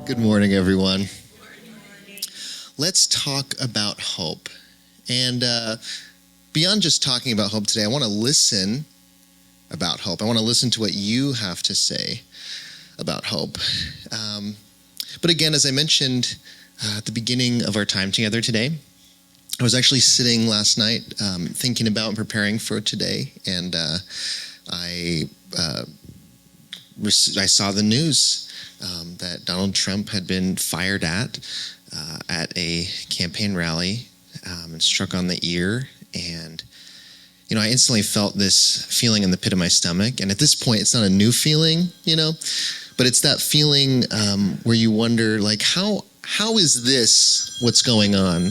Good morning, everyone. Let's talk about hope. And beyond just talking about hope today, I want to listen about hope. I want to listen to what you have to say about hope. But again, as I mentioned at the beginning of our time together today, I was actually sitting last night thinking about and preparing for today, and I saw the news that Donald Trump had been fired at a campaign rally and struck on the ear. And, I instantly felt this feeling in the pit of my stomach. And at this point, it's not a new feeling, but it's that feeling where you wonder, like, how is this what's going on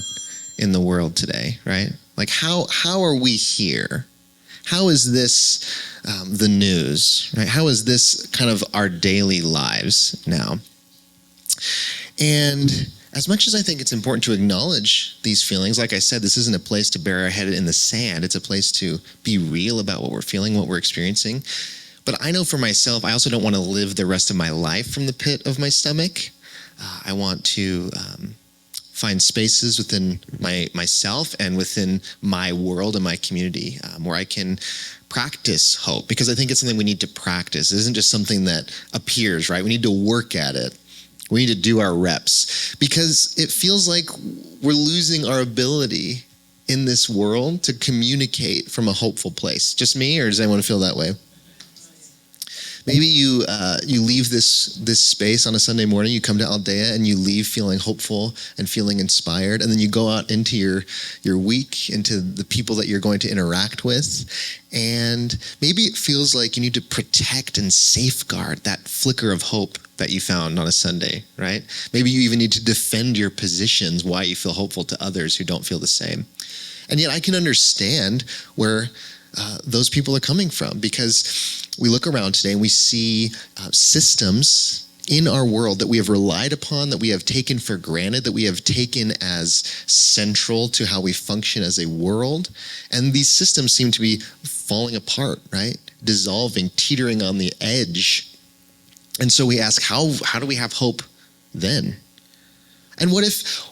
in the world today, right? Like, how are we here? How is this the news, right? How is this kind of our daily lives now? And as much as I think it's important to acknowledge these feelings, like I said, this isn't a place to bury our head in the sand. It's a place to be real about what we're feeling, what we're experiencing. But I know for myself, I also don't want to live the rest of my life from the pit of my stomach. I want to find spaces within myself and within my world and my community where I can practice hope, because I think it's something we need to practice. It isn't just something that appears, right? We need to work at it. We need to do our reps, because it feels like we're losing our ability in this world to communicate from a hopeful place. Just me, or does anyone feel that way? Maybe you leave this space on a Sunday morning, you come to Aldea and you leave feeling hopeful and feeling inspired, and then you go out into your week, into the people that you're going to interact with, and maybe it feels like you need to protect and safeguard that flicker of hope that you found on a Sunday, right? Maybe you even need to defend your positions, why you feel hopeful to others who don't feel the same. And yet I can understand where those people are coming from, because we look around today and we see systems in our world that we have relied upon, that we have taken for granted, that we have taken as central to how we function as a world. And these systems seem to be falling apart, right? Dissolving, teetering on the edge. And so we ask, how do we have hope then? And what if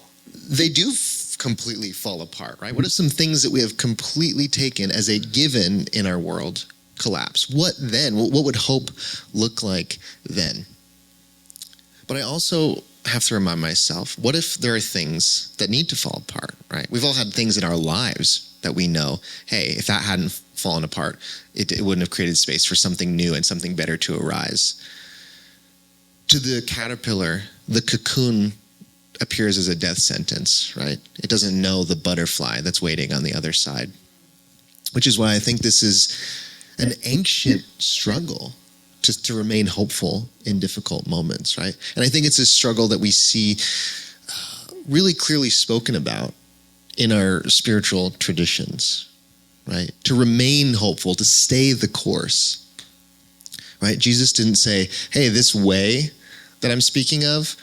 they do completely fall apart, right? What if some things that we have completely taken as a given in our world collapse? What then? What would hope look like then? But I also have to remind myself, what if there are things that need to fall apart, right? We've all had things in our lives that we know, hey, if that hadn't fallen apart, it wouldn't have created space for something new and something better to arise. To the caterpillar, the cocoon appears as a death sentence, right? It doesn't know the butterfly that's waiting on the other side, which is why I think this is an ancient struggle to remain hopeful in difficult moments, right? And I think it's a struggle that we see really clearly spoken about in our spiritual traditions, right? To remain hopeful, to stay the course, right? Jesus didn't say, hey, this way that I'm speaking of,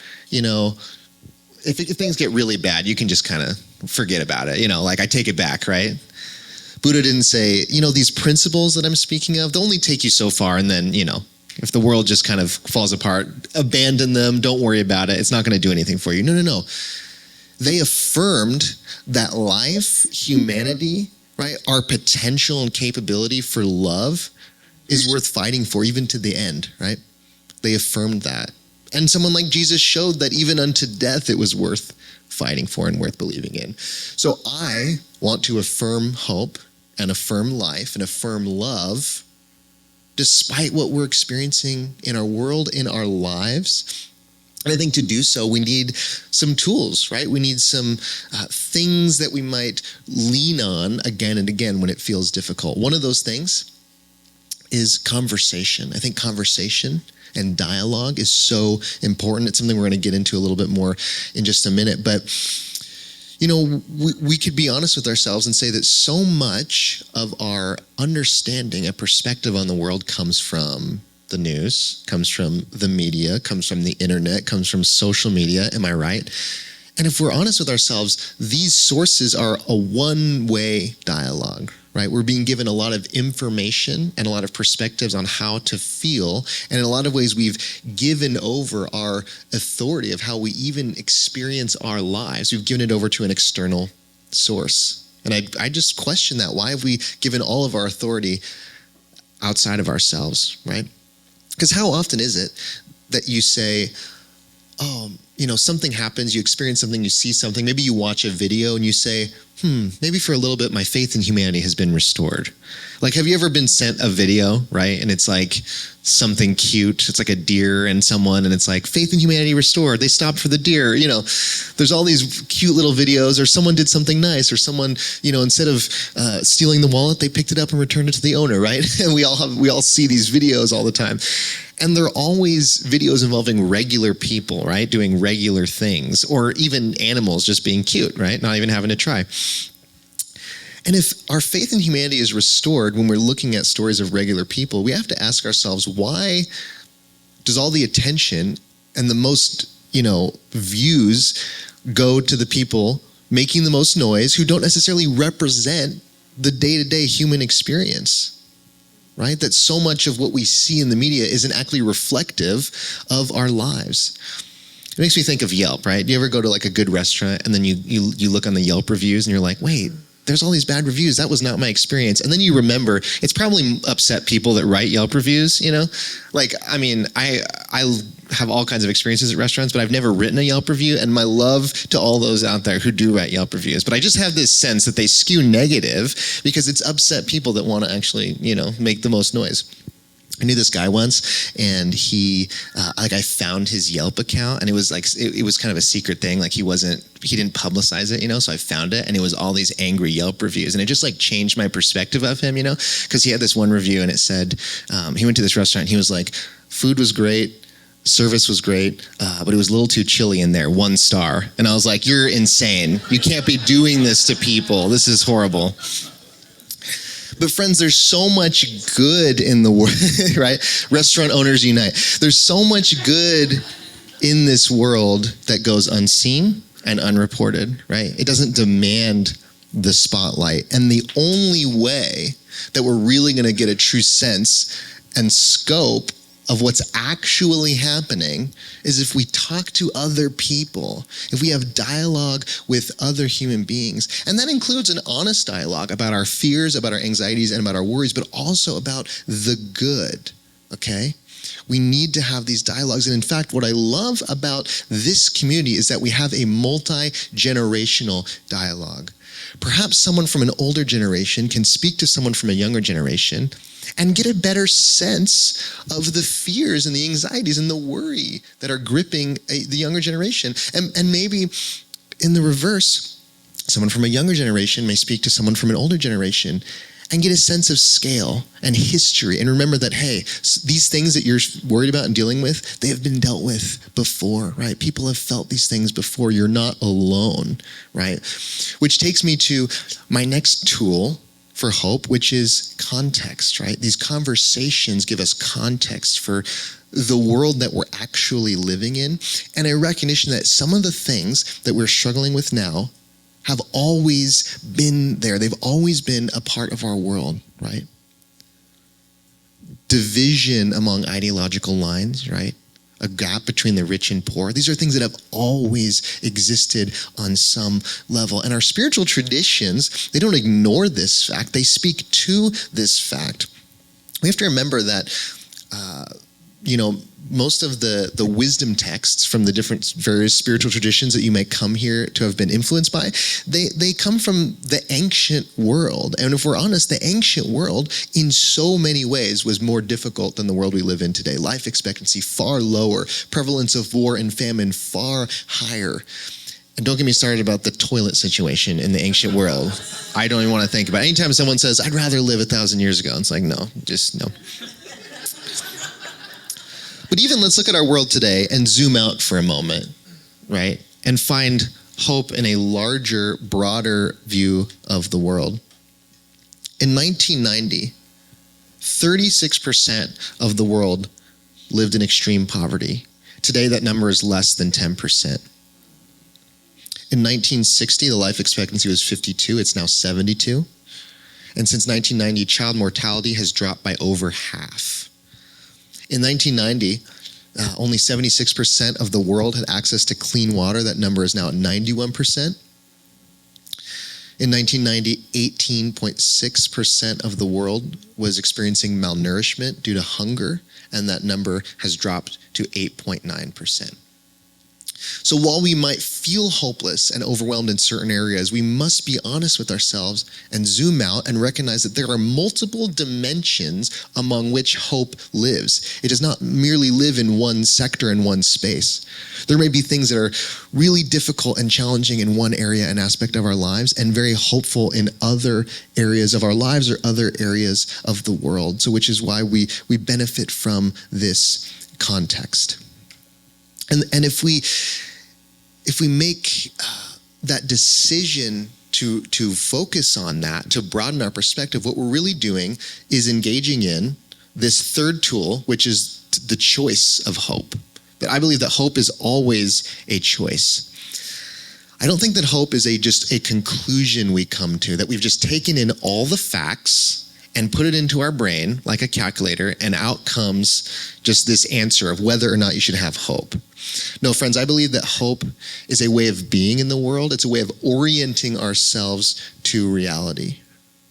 if things get really bad, you can just kind of forget about it. Like I take it back, right? Buddha didn't say, these principles that I'm speaking of, they'll only take you so far. And then, if the world just kind of falls apart, abandon them. Don't worry about it. It's not going to do anything for you. No. They affirmed that life, humanity, right? Our potential and capability for love is worth fighting for, even to the end, right? They affirmed that. And someone like Jesus showed that even unto death, it was worth fighting for and worth believing in. So I want to affirm hope and affirm life and affirm love, despite what we're experiencing in our world, in our lives. And I think to do so, we need some tools, right? We need some things that we might lean on again and again when it feels difficult. One of those things is conversation. I think conversation and dialogue is so important. It's something we're going to get into a little bit more in just a minute. But, we could be honest with ourselves and say that so much of our understanding, a perspective on the world comes from the news, comes from the media, comes from the internet, comes from social media. Am I right? And if we're honest with ourselves, these sources are a one-way dialogue, right? We're being given a lot of information and a lot of perspectives on how to feel. And in a lot of ways, we've given over our authority of how we even experience our lives. We've given it over to an external source. And I just question that. Why have we given all of our authority outside of ourselves, right? Because how often is it that you say, oh, something happens, you experience something, you see something, maybe you watch a video and you say, maybe for a little bit my faith in humanity has been restored. Like, have you ever been sent a video, right? And it's like something cute. It's like a deer and someone, and it's like, faith in humanity restored. They stopped for the deer. There's all these cute little videos, or someone did something nice, or someone, instead of stealing the wallet, they picked it up and returned it to the owner, right? And we all see these videos all the time. And they're always videos involving regular people, right? Doing regular things, or even animals just being cute, right? Not even having to try. And if our faith in humanity is restored when we're looking at stories of regular people, we have to ask ourselves, why does all the attention and the most, views go to the people making the most noise who don't necessarily represent the day-to-day human experience? Right? That so much of what we see in the media isn't actually reflective of our lives. It makes me think of Yelp, right? You ever go to like a good restaurant and then you look on the Yelp reviews and you're like, wait, there's all these bad reviews. That was not my experience. And then you remember, it's probably upset people that write Yelp reviews, Like, I mean, I have all kinds of experiences at restaurants, but I've never written a Yelp review, and my love to all those out there who do write Yelp reviews. But I just have this sense that they skew negative because it's upset people that want to actually, make the most noise. I knew this guy once, and he found his Yelp account, and it was like, it was kind of a secret thing. Like he didn't publicize it, so I found it, and it was all these angry Yelp reviews, and it just like changed my perspective of him, because he had this one review, and it said, he went to this restaurant, and he was like, food was great, service was great, but it was a little too chilly in there, 1 star. And I was like, you're insane. You can't be doing this to people. This is horrible. But friends, there's so much good in the world, right? Restaurant owners unite. There's so much good in this world that goes unseen and unreported, right? It doesn't demand the spotlight. And the only way that we're really going to get a true sense and scope of what's actually happening is if we talk to other people, if we have dialogue with other human beings. And that includes an honest dialogue about our fears, about our anxieties, and about our worries, but also about the good, okay? We need to have these dialogues. And in fact, what I love about this community is that we have a multi-generational dialogue. Perhaps someone from an older generation can speak to someone from a younger generation and get a better sense of the fears and the anxieties and the worry that are gripping the younger generation. And maybe in the reverse, someone from a younger generation may speak to someone from an older generation and get a sense of scale and history. And remember that, hey, these things that you're worried about and dealing with, they have been dealt with before, right? People have felt these things before. You're not alone, right? Which takes me to my next tool for hope, which is context, right? These conversations give us context for the world that we're actually living in, and a recognition that some of the things that we're struggling with now have always been there. They've always been a part of our world, right? Division among ideological lines, right? A gap between the rich and poor. These are things that have always existed on some level. And our spiritual traditions, they don't ignore this fact. They speak to this fact. We have to remember that, most of the wisdom texts from the different various spiritual traditions that you may come here to have been influenced by, they come from the ancient world. And if we're honest, the ancient world in so many ways was more difficult than the world we live in today. Life expectancy far lower, prevalence of war and famine far higher. And don't get me started about the toilet situation in the ancient world. I don't even want to think about it. Anytime someone says, I'd rather live 1,000 years ago, it's like, no, just no. But even let's look at our world today and zoom out for a moment, right? And find hope in a larger, broader view of the world. In 1990, 36% of the world lived in extreme poverty. Today, that number is less than 10%. In 1960, the life expectancy was 52. It's now 72. And since 1990, child mortality has dropped by over half. In 1990, only 76% of the world had access to clean water. That number is now at 91%. In 1990, 18.6% of the world was experiencing malnourishment due to hunger, and that number has dropped to 8.9%. So while we might feel hopeless and overwhelmed in certain areas, we must be honest with ourselves and zoom out and recognize that there are multiple dimensions among which hope lives. It does not merely live in one sector and one space. There may be things that are really difficult and challenging in one area and aspect of our lives and very hopeful in other areas of our lives or other areas of the world. So which is why we benefit from this context. And if we make that decision to focus on that, to broaden our perspective, what we're really doing is engaging in this third tool, which is the choice of hope. But I believe that hope is always a choice. I don't think that hope is just a conclusion we come to, that we've just taken in all the facts and put it into our brain like a calculator, and out comes just this answer of whether or not you should have hope. No, friends, I believe that hope is a way of being in the world. It's a way of orienting ourselves to reality.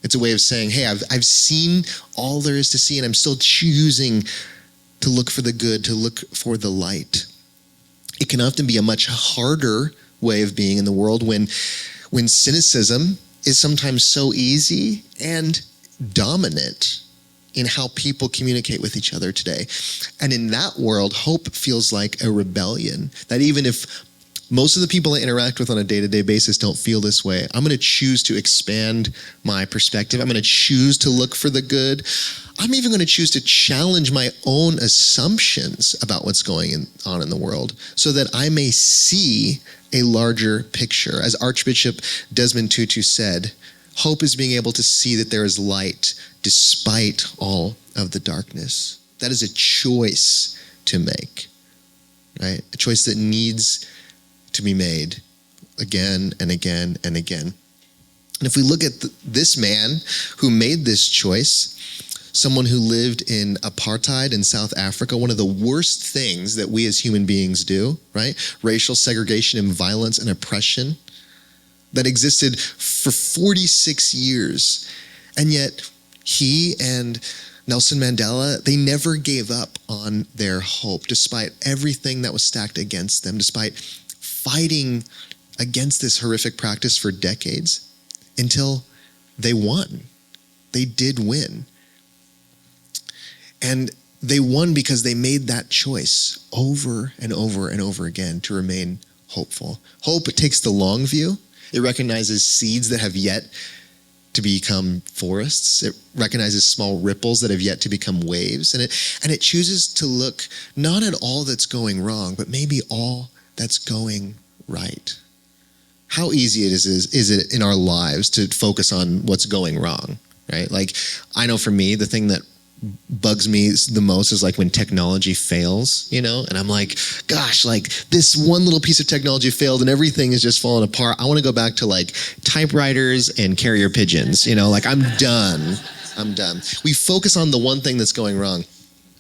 It's a way of saying, hey, I've seen all there is to see, and I'm still choosing to look for the good, to look for the light. It can often be a much harder way of being in the world when cynicism is sometimes so easy and dominant in how people communicate with each other today. And in that world, hope feels like a rebellion, that even if most of the people I interact with on a day-to-day basis don't feel this way, I'm going to choose to expand my perspective. I'm going to choose to look for the good. I'm even going to choose to challenge my own assumptions about what's going on in the world so that I may see a larger picture. As Archbishop Desmond Tutu said, hope is being able to see that there is light despite all of the darkness. That is a choice to make, right? A choice that needs to be made again and again and again. And if we look at this man who made this choice, someone who lived in apartheid in South Africa, one of the worst things that we as human beings do, right? Racial segregation and violence and oppression that existed for 46 years. And yet he and Nelson Mandela, they never gave up on their hope, despite everything that was stacked against them, despite fighting against this horrific practice for decades, until they won. They did win. And they won because they made that choice over and over and over again to remain hopeful. Hope takes the long view. It recognizes seeds that have yet to become forests. It recognizes small ripples that have yet to become waves. And it chooses to look not at all that's going wrong, but maybe all that's going right. How easy is it in our lives to focus on what's going wrong, right? Like, I know for me, the thing that bugs me the most is like when technology fails, and I'm like, gosh, like this one little piece of technology failed and everything is just falling apart. I want to go back to like typewriters and carrier pigeons, like I'm done. We focus on the one thing that's going wrong.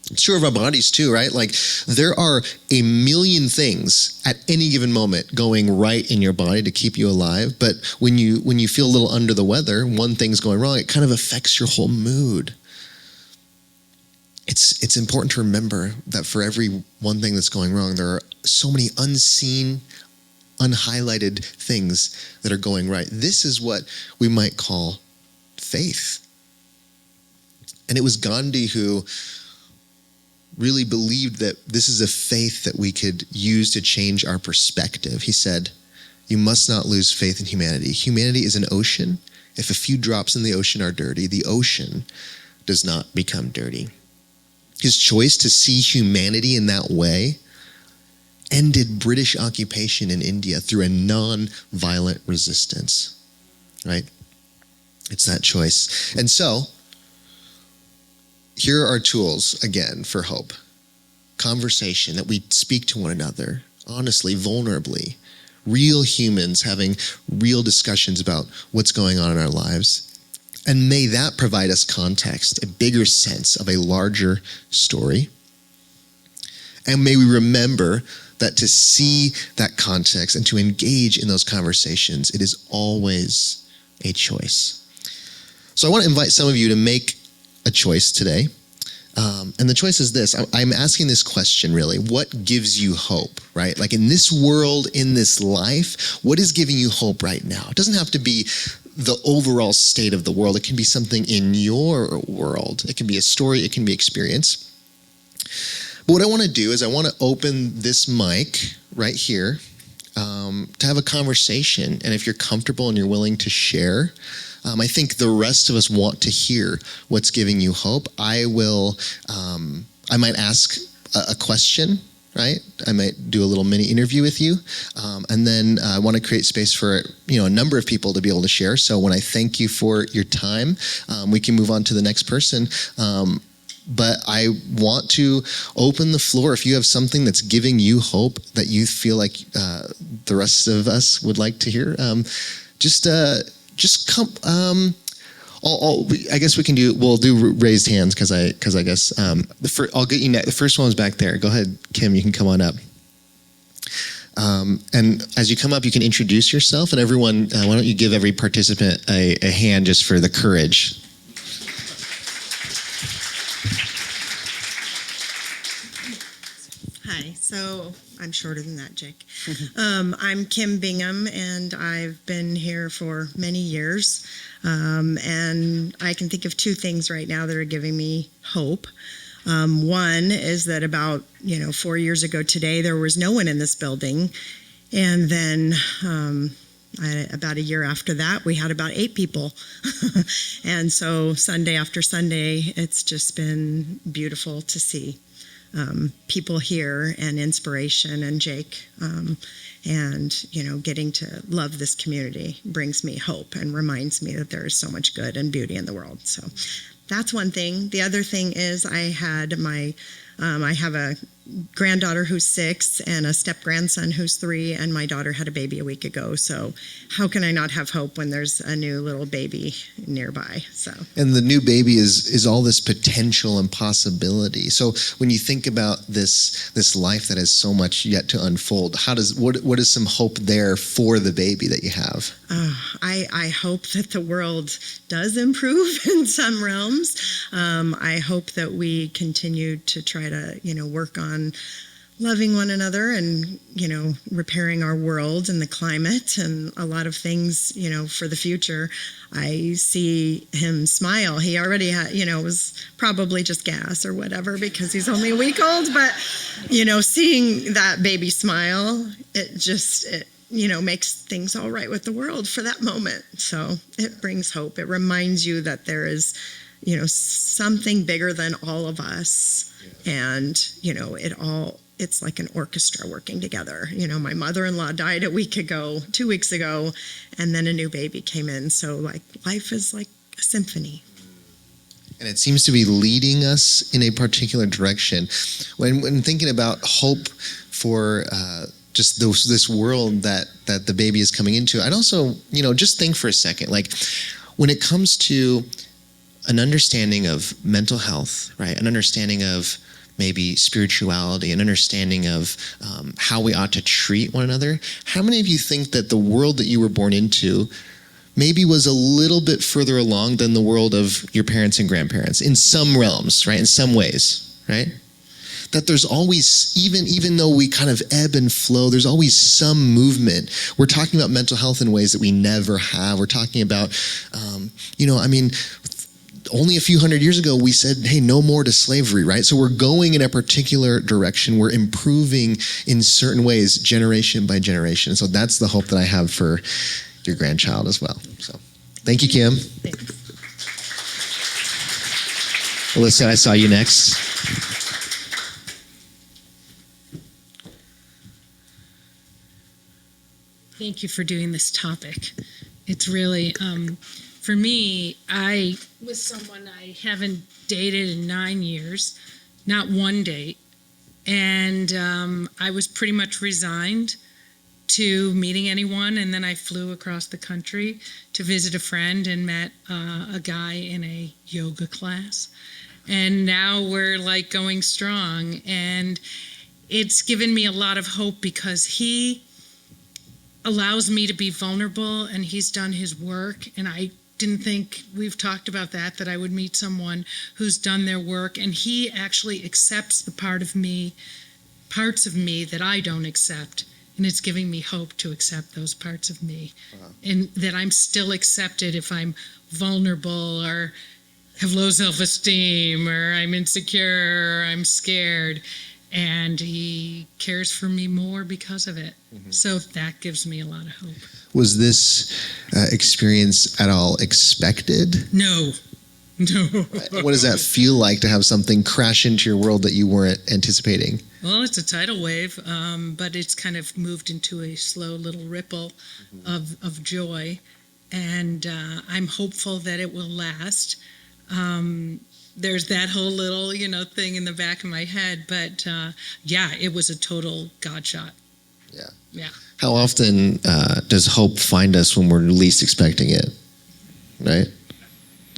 It's true of our bodies too, right? Like there are a million things at any given moment going right in your body to keep you alive. But when you feel a little under the weather, one thing's going wrong, it kind of affects your whole mood. It's important to remember that for every one thing that's going wrong, there are so many unseen, unhighlighted things that are going right. This is what we might call faith. And it was Gandhi who really believed that this is a faith that we could use to change our perspective. He said, "You must not lose faith in humanity. Humanity is an ocean. If a few drops in the ocean are dirty, the ocean does not become dirty." His choice to see humanity in that way ended British occupation in India through a non-violent resistance, right? It's that choice. And so, here are tools, again, for hope. Conversation, that we speak to one another, honestly, vulnerably, real humans having real discussions about what's going on in our lives. And may that provide us context, a bigger sense of a larger story. And may we remember that to see that context and to engage in those conversations, it is always a choice. So I want to invite some of you to make a choice today. And the choice is this. I'm asking this question, really. What gives you hope, right? Like in this world, in this life, what is giving you hope right now? It doesn't have to be the overall state of the world. It can be something in your world. It can be a story. It can be experience. But what I want to do is I want to open this mic right here to have a conversation. And if you're comfortable and you're willing to share, I think the rest of us want to hear what's giving you hope. I might ask a question, right? I might do a little mini interview with you. And then I want to create space for, a number of people to be able to share. So when I thank you for your time, we can move on to the next person. But I want to open the floor. If you have something that's giving you hope that you feel like the rest of us would like to hear, just come. I guess we'll do raised hands because I guess I'll get you next. The first one was back there. Go ahead, Kim. You can come on up. And as you come up, you can introduce yourself. And everyone, why don't you give every participant a hand just for the courage. Hi, so I'm shorter than that, Jake. I'm Kim Bingham, and I've been here for many years. And I can think of two things right now that are giving me hope. One is that about 4 years ago today, there was no one in this building. And then about a year after that, we had about 8 people. And so Sunday after Sunday, it's just been beautiful to see. People here and inspiration, and Jake, and getting to love this community brings me hope and reminds me that there is so much good and beauty in the world. So that's one thing. The other thing is I have a granddaughter who's 6 and a step grandson who's 3, and my daughter had a baby a week ago. So how can I not have hope when there's a new little baby nearby? So, and the new baby is all this potential and possibility. So when you think about this life that has so much yet to unfold, what is some hope there for the baby that you have? I hope that the world does improve in some realms. I hope that we continue to try to work on loving one another and repairing our world and the climate and a lot of things for the future. I see him smile. He already had was probably just gas or whatever because he's only a week old, but seeing that baby smile, it makes things all right with the world for that moment. So it brings hope. It reminds you that there is something bigger than all of us. Yeah. And it's like an orchestra working together. My mother-in-law died 2 weeks ago, and then a new baby came in. So like life is like a symphony. And it seems to be leading us in a particular direction. When thinking about hope for just this world that the baby is coming into, I'd also, just think for a second, like when it comes to an understanding of mental health, right? An understanding of maybe spirituality, an understanding of how we ought to treat one another. How many of you think that the world that you were born into maybe was a little bit further along than the world of your parents and grandparents in some realms, right? In some ways, right? That there's always, even though we kind of ebb and flow, there's always some movement. We're talking about mental health in ways that we never have. We're talking about, only a few hundred years ago, we said, hey, no more to slavery, right? So we're going in a particular direction. We're improving in certain ways, generation by generation. So that's the hope that I have for your grandchild as well. So thank you, Kim. Thanks. Alyssa, I saw you next. Thank you for doing this topic. It's really, for me, I was someone I haven't dated in 9 years, not one date. And I was pretty much resigned to meeting anyone, and then I flew across the country to visit a friend and met a guy in a yoga class. And now we're like going strong, and it's given me a lot of hope because he allows me to be vulnerable, and he's done his work. And I didn't think, we've talked about that I would meet someone who's done their work, and he actually accepts the parts of me that I don't accept. And it's giving me hope to accept those parts of me. And that I'm still accepted if I'm vulnerable or have low self-esteem or I'm insecure or I'm scared. And he cares for me more because of it. So that gives me a lot of hope. Was this experience at all expected? No. What does that feel like to have something crash into your world that you weren't anticipating? Well, it's a tidal wave, but it's kind of moved into a slow little ripple of joy. And I'm hopeful that it will last. There's that whole little, thing in the back of my head. But yeah, it was a total God shot. Yeah. Yeah. How often does hope find us when we're least expecting it? Right?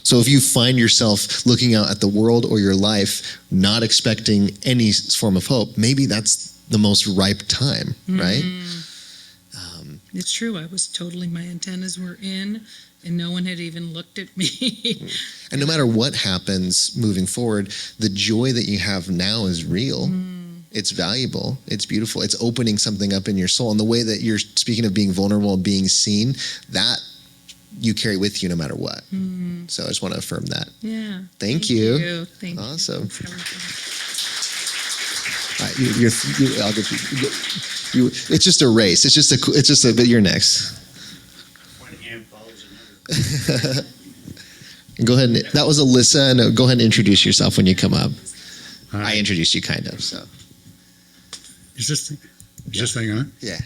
So if you find yourself looking out at the world or your life, not expecting any form of hope, maybe that's the most ripe time, right? It's true. I was totally, my antennas were in, and no one had even looked at me. And no matter what happens moving forward, the joy that you have now is real. It's valuable. It's beautiful. It's opening something up in your soul. And the way that you're speaking of being vulnerable and being seen, that you carry with you no matter what. So I just want to affirm that. Yeah. Thank you. Thank you. Awesome. All right, I'll get you. It's just a race. It's just a bit. You're next. One hand follows another. Go ahead. That was Alyssa. And go ahead and introduce yourself when you come up. Hi. I introduced you kind of. So Is this thing on? yeah.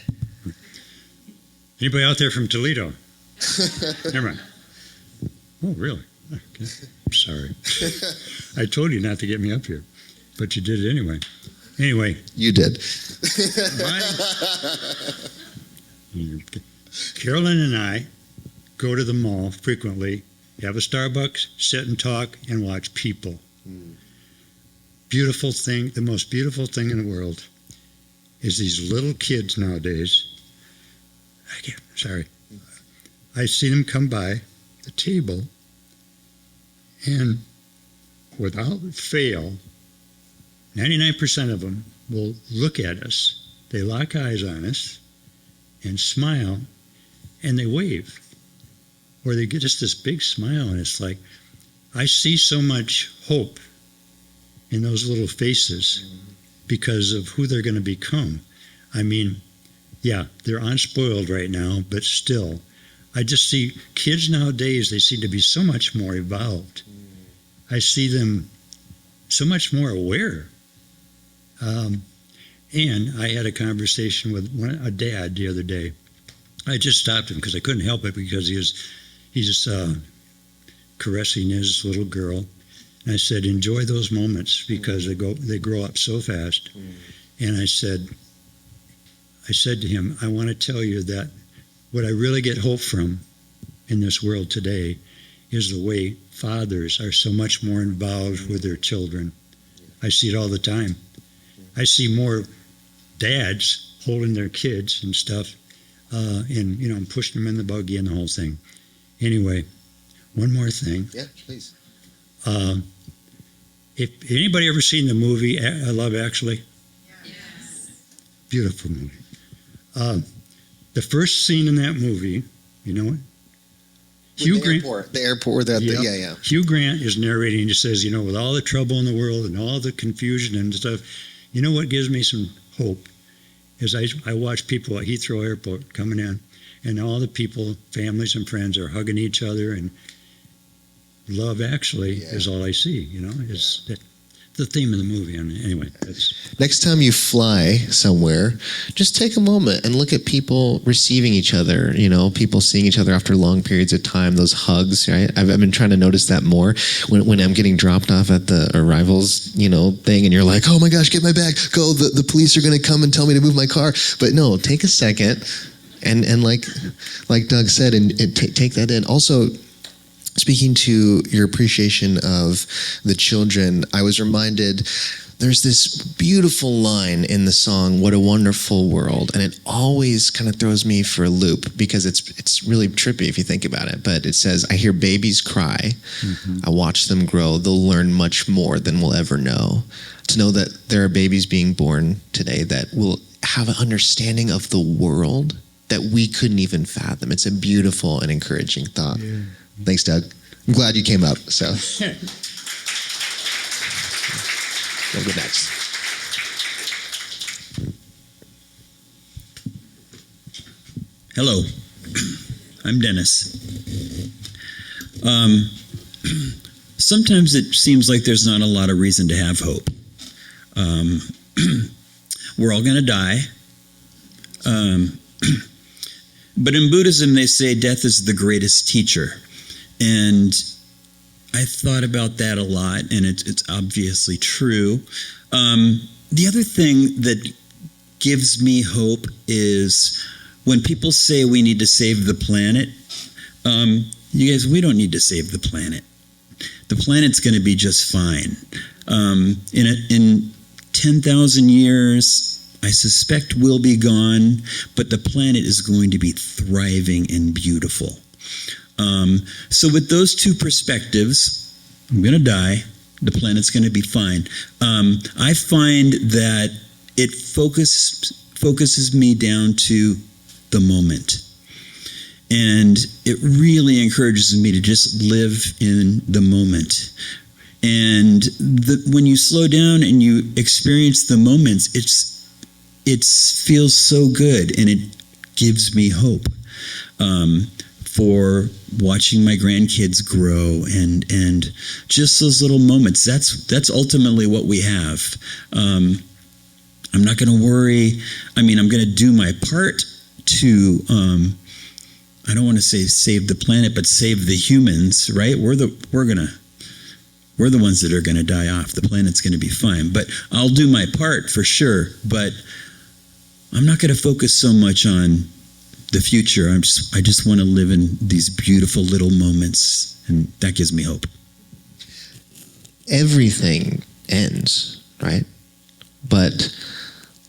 Anybody out there from Toledo? Never mind. Oh, really? Okay. Sorry. I told you not to get me up here, but you did it anyway. Anyway. You did. Carolyn and I go to the mall frequently, have a Starbucks, sit and talk, and watch people. Beautiful thing, the most beautiful thing in the world is these little kids nowadays. I see them come by the table, and without fail, 99% of them will look at us. They lock eyes on us and smile, and they wave. Or they get just this big smile, and it's like, I see so much hope in those little faces because of who they're going to become. I mean, yeah, they're unspoiled right now, but still, I just see kids nowadays, they seem to be so much more evolved. I see them so much more aware. And I had a conversation with a dad the other day. I just stopped him because I couldn't help it because he's caressing his little girl. And I said, enjoy those moments because they grow up so fast. And I said to him, I want to tell you that what I really get hope from in this world today is the way fathers are so much more involved with their children. I see it all the time. I see more dads holding their kids and stuff, and pushing them in the buggy and the whole thing. Anyway, one more thing. Yeah, please. If anybody ever seen the movie Love Actually? Yes. Beautiful movie. The first scene in that movie, you know what? The airport. Yeah. Hugh Grant is narrating and just says, with all the trouble in the world and all the confusion and stuff, you know what gives me some hope is I watch people at Heathrow Airport coming in, and all the people, families and friends, are hugging each other, and love actually is all I see. Is that the theme of the movie. And anyway, that's Next time you fly somewhere, just take a moment and look at people receiving each other, people seeing each other after long periods of time, those hugs, right? I've been trying to notice that more when I'm getting dropped off at the arrivals, thing, and you're like, oh my gosh, get my bag, go, the police are going to come and tell me to move my car. But no, take a second and like Doug said, and take that in. Also, speaking to your appreciation of the children, I was reminded there's this beautiful line in the song, What a Wonderful World, and it always kind of throws me for a loop because it's really trippy if you think about it. But it says, I hear babies cry, I watch them grow, they'll learn much more than we'll ever know. To know that there are babies being born today that will have an understanding of the world that we couldn't even fathom. It's a beautiful and encouraging thought. Yeah. Thanks, Doug. I'm glad you came up. So, we'll go next. Hello, I'm Dennis. Sometimes it seems like there's not a lot of reason to have hope. We're all going to die. But in Buddhism, they say death is the greatest teacher. And I thought about that a lot, and it's obviously true. The other thing that gives me hope is when people say we need to save the planet, you guys, we don't need to save the planet. The planet's going to be just fine. In 10,000 years, I suspect we'll be gone, but the planet is going to be thriving and beautiful. So with those two perspectives, I'm going to die. The planet's going to be fine. I find that it focuses me down to the moment. And it really encourages me to just live in the moment. And when you slow down and you experience the moments, it feels so good, and it gives me hope for watching my grandkids grow and just those little moments. That's ultimately what we have. I'm not going to worry. I'm going to do my part to, I don't want to say save the planet, but save the humans, right? We're the ones that are going to die off. The planet's going to be fine. But I'll do my part for sure. But I'm not going to focus so much on the future. I just want to live in these beautiful little moments, and that gives me hope. Everything ends, right? But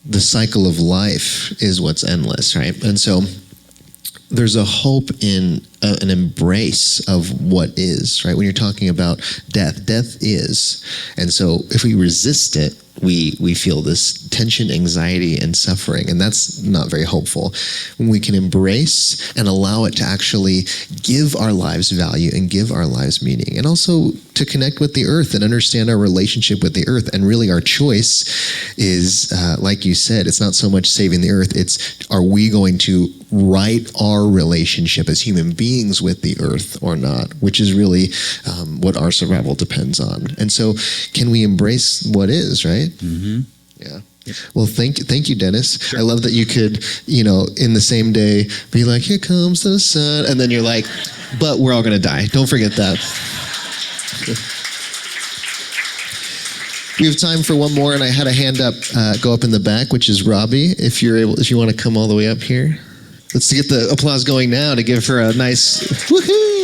the cycle of life is what's endless, right? And so there's a hope in an embrace of what is, right? When you're talking about death is. And so if we resist it, we feel this tension, anxiety, and suffering, and that's not very hopeful. When we can embrace and allow it to actually give our lives value and give our lives meaning, and also to connect with the earth and understand our relationship with the earth. And really our choice is, like you said, it's not so much saving the earth, it's are we going to right our relationship as human beings with the earth or not, which is really what our survival depends on. And so can we embrace what is, right? Mm-hmm. Yeah. Well, thank you, Dennis. Sure. I love that you could, in the same day be like, here comes the sun. And then you're like, but we're all going to die. Don't forget that. We have time for one more, and I had a hand up, go up in the back, which is Robbie. If you want to come all the way up here. Let's get the applause going now to give her a nice woohoo.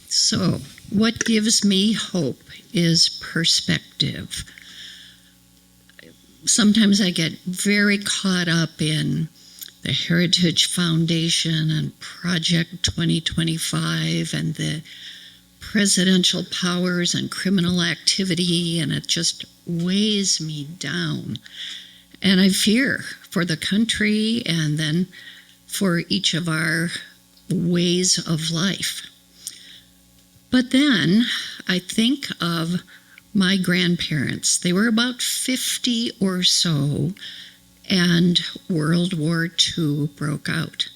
So, what gives me hope is perspective. Sometimes I get very caught up in the Heritage Foundation and Project 2025 and the presidential powers and criminal activity, and it just weighs me down. And I fear for the country and then for each of our ways of life. But then I think of my grandparents. They were about 50 or so, and World War II broke out.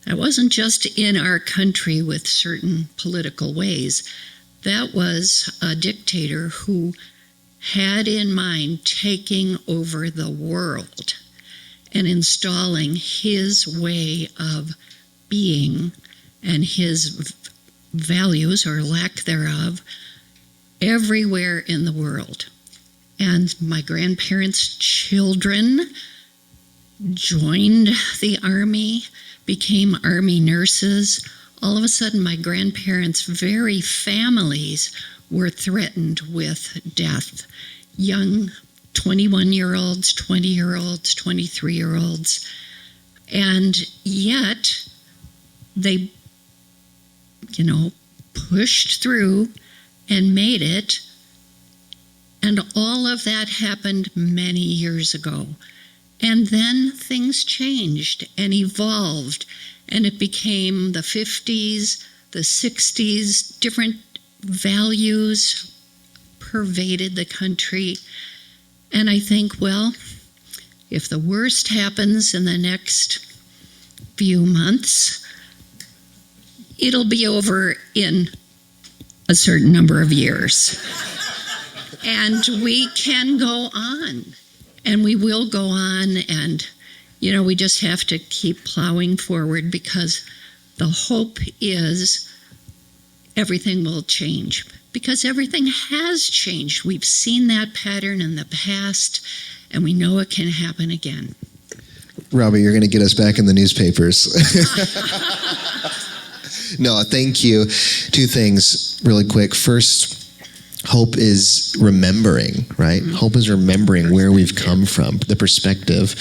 That wasn't just in our country with certain political ways. That was a dictator who had in mind taking over the world and installing his way of being and his values, or lack thereof, everywhere in the world. And my grandparents' children joined the Army, became Army nurses. All of a sudden, my grandparents' very families were threatened with death. Young 21-year-olds, 20-year-olds, 23-year-olds. And yet, they, pushed through and made it. And all of that happened many years ago. And then things changed and evolved, and it became the 50s, the 60s, different values pervaded the country. And I think, well, if the worst happens in the next few months, it'll be over in a certain number of years. And we can go on. And we will go on, and, we just have to keep plowing forward, because the hope is everything will change. Because everything has changed. We've seen that pattern in the past, and we know it can happen again. Robbie, you're going to get us back in the newspapers. No, thank you. Two things really quick. First, hope is remembering, right? Mm-hmm. Hope is remembering where we've come from, the perspective.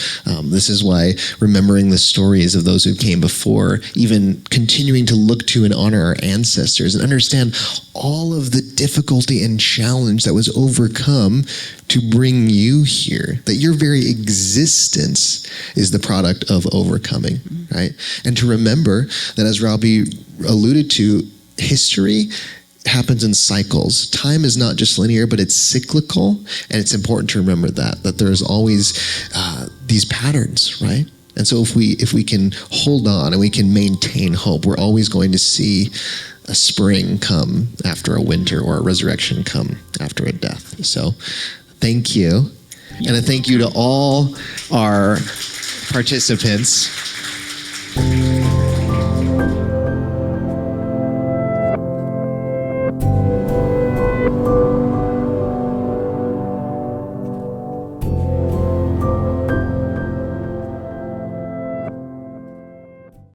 This is why remembering the stories of those who came before, even continuing to look to and honor our ancestors and understand all of the difficulty and challenge that was overcome to bring you here, that your very existence is the product of overcoming, mm-hmm. right? And to remember that, as Robbie alluded to, history happens in cycles. Time is not just linear, but it's cyclical, and it's important to remember that there's always these patterns, right? And so if we can hold on and we can maintain hope, we're always going to see a spring come after a winter, or a resurrection come after a death. So thank you. And a thank you to all our participants.